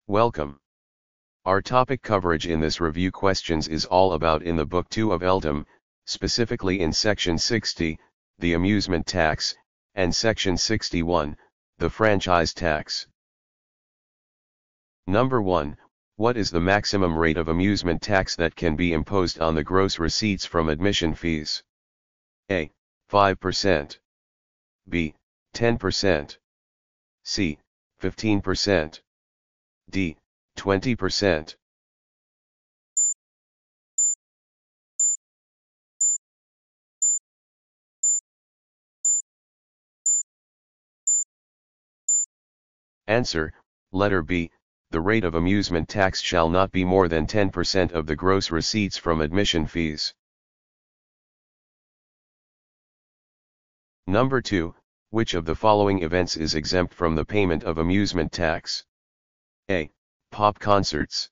Welcome. Our topic coverage in this review questions is all about in the Book 2 of LTOM, specifically in Section 60, the Amusement Tax, and Section 61, the Franchise Tax. Number 1, what is the maximum rate of amusement tax that can be imposed on the gross receipts from admission fees? A. 5%. B. 10%. C. 15%. D. 20%. Answer, letter B, the rate of amusement tax shall not be more than 10% of the gross receipts from admission fees. Number 2, which of the following events is exempt from the payment of amusement tax? A. Pop concerts.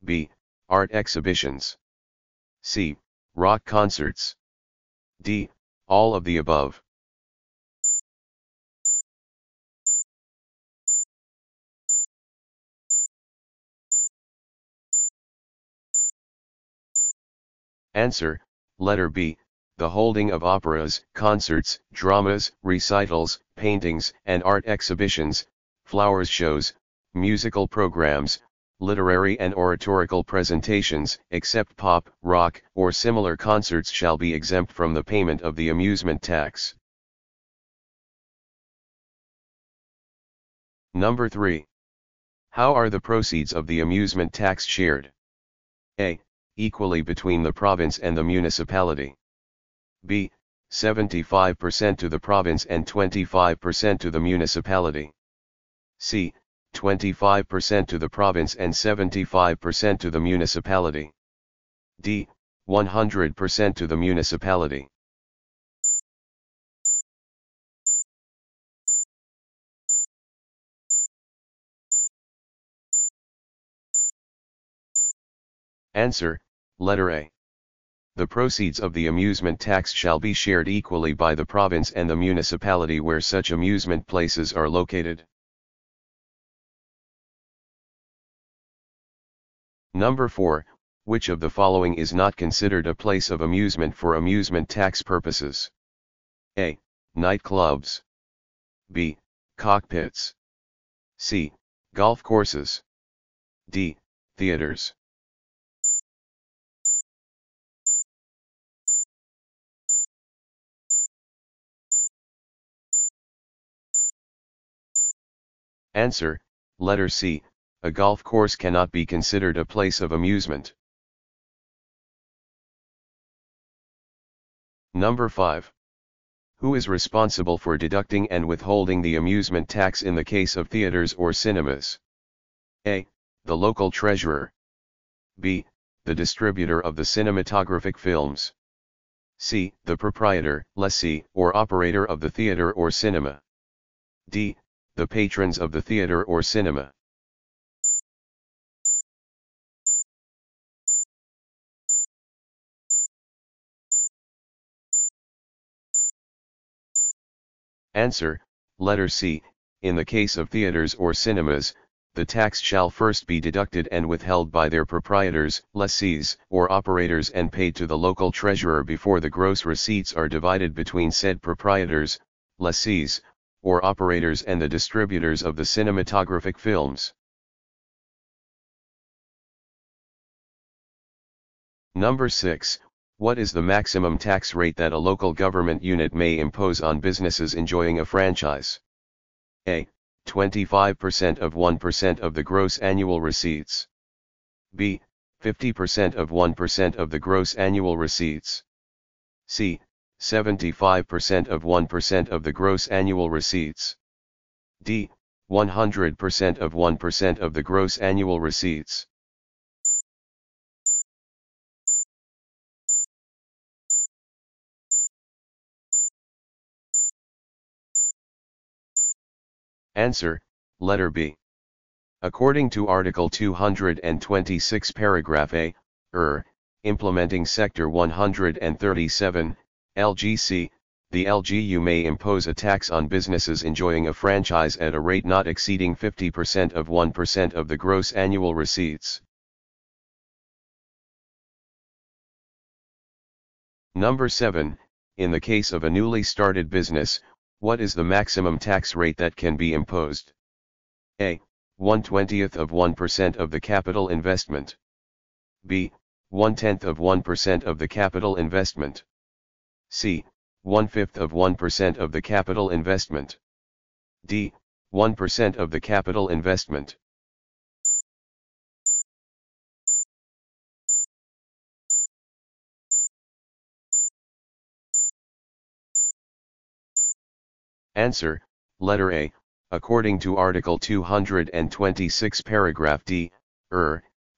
B. Art exhibitions. C. Rock concerts. D. All of the above. Answer, letter B, the holding of operas, concerts, dramas, recitals, paintings, and art exhibitions, flowers shows, musical programs, literary and oratorical presentations, except pop, rock, or similar concerts shall be exempt from the payment of the amusement tax. Number 3. How are the proceeds of the amusement tax shared? A. Equally between the province and the municipality. B. 75% to the province and 25% to the municipality. C. 25% to the province and 75% to the municipality. D. 100% to the municipality. Answer, letter A. The proceeds of the amusement tax shall be shared equally by the province and the municipality where such amusement places are located. Number 4, which of the following is not considered a place of amusement for amusement tax purposes? A. Nightclubs. B. Cockpits. C. Golf courses. D. Theaters. Answer, letter C, a golf course cannot be considered a place of amusement. Number 5. Who is responsible for deducting and withholding the amusement tax in the case of theaters or cinemas? A. The local treasurer. B. The distributor of the cinematographic films. C. The proprietor, lessee, or operator of the theater or cinema. D. The patrons of the theater or cinema. Answer, letter C, in the case of theaters or cinemas, the tax shall first be deducted and withheld by their proprietors, lessees, or operators and paid to the local treasurer before the gross receipts are divided between said proprietors, lessees, or operators and the distributors of the cinematographic films. Number 6, what is the maximum tax rate that a local government unit may impose on businesses enjoying a franchise? A. 25% of 1% of the gross annual receipts. B. 50% of 1% of the gross annual receipts. C. 75% of 1% of the gross annual receipts. D. 100% of 1% of the gross annual receipts. Answer, letter B. According to Article 226 Paragraph A, implementing Sector 137, LGC, the LGU may impose a tax on businesses enjoying a franchise at a rate not exceeding 50% of 1% of the gross annual receipts. Number 7, in the case of a newly started business, what is the maximum tax rate that can be imposed? A. 1/20th of 1% of the capital investment. B. 1/10 of 1% of the capital investment. C. 1/5 of 1% of the capital investment. D. 1% of the capital investment. Answer, letter A, according to Article 226 paragraph D,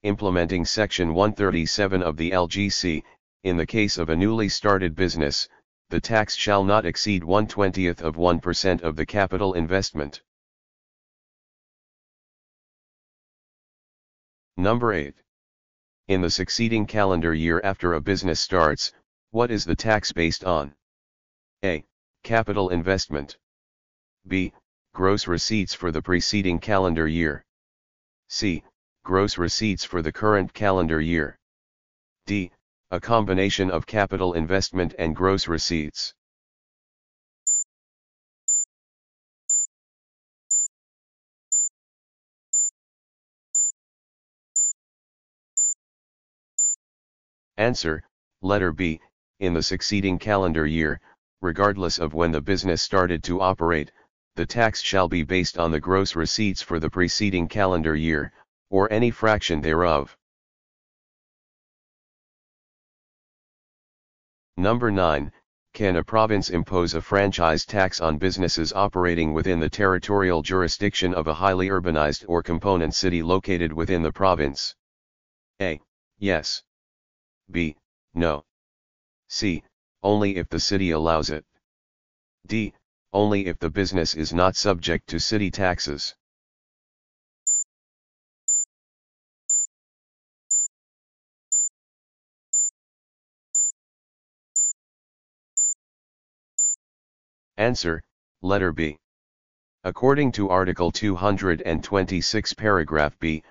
implementing Section 137 of the LGC, in the case of a newly started business, the tax shall not exceed 1/20th of 1% of the capital investment. Number 8. In the succeeding calendar year after a business starts, what is the tax based on? A. Capital investment. B. Gross receipts for the preceding calendar year. C. Gross receipts for the current calendar year. D. A combination of capital investment and gross receipts. Answer, letter B, in the succeeding calendar year, regardless of when the business started to operate, the tax shall be based on the gross receipts for the preceding calendar year, or any fraction thereof. Number 9, can a province impose a franchise tax on businesses operating within the territorial jurisdiction of a highly urbanized or component city located within the province? A. Yes. B. No. C. Only if the city allows it. D. Only if the business is not subject to city taxes. Answer, letter B. According to Article 226 paragraph B,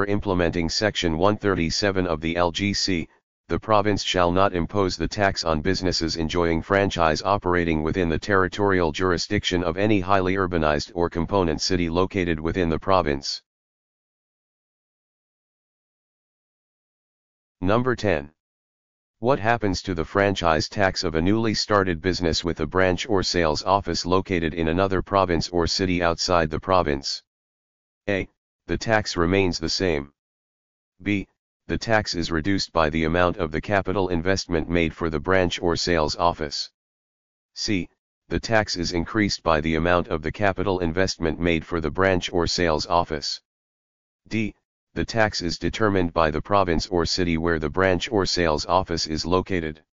implementing Section 137 of the LGC, the province shall not impose the tax on businesses enjoying franchise operating within the territorial jurisdiction of any highly urbanized or component city located within the province. Number 10. What happens to the franchise tax of a newly started business with a branch or sales office located in another province or city outside the province? A. The tax remains the same. B. The tax is reduced by the amount of the capital investment made for the branch or sales office. C. The tax is increased by the amount of the capital investment made for the branch or sales office. D. The tax is determined by the province or city where the branch or sales office is located.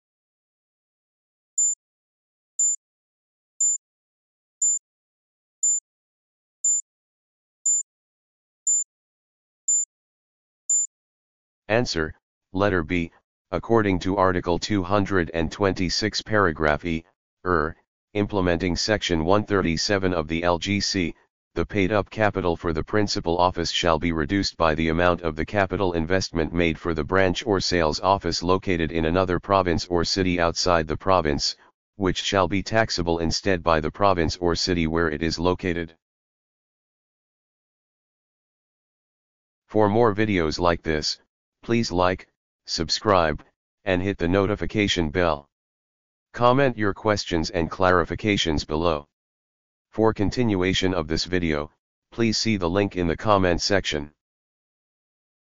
Answer, letter B, according to Article 226 paragraph E, implementing Section 137 of the LGC, the paid-up capital for the principal office shall be reduced by the amount of the capital investment made for the branch or sales office located in another province or city outside the province, which shall be taxable instead by the province or city where it is located. For more videos like this, please like, subscribe, and hit the notification bell. Comment your questions and clarifications below. For continuation of this video, please see the link in the comment section.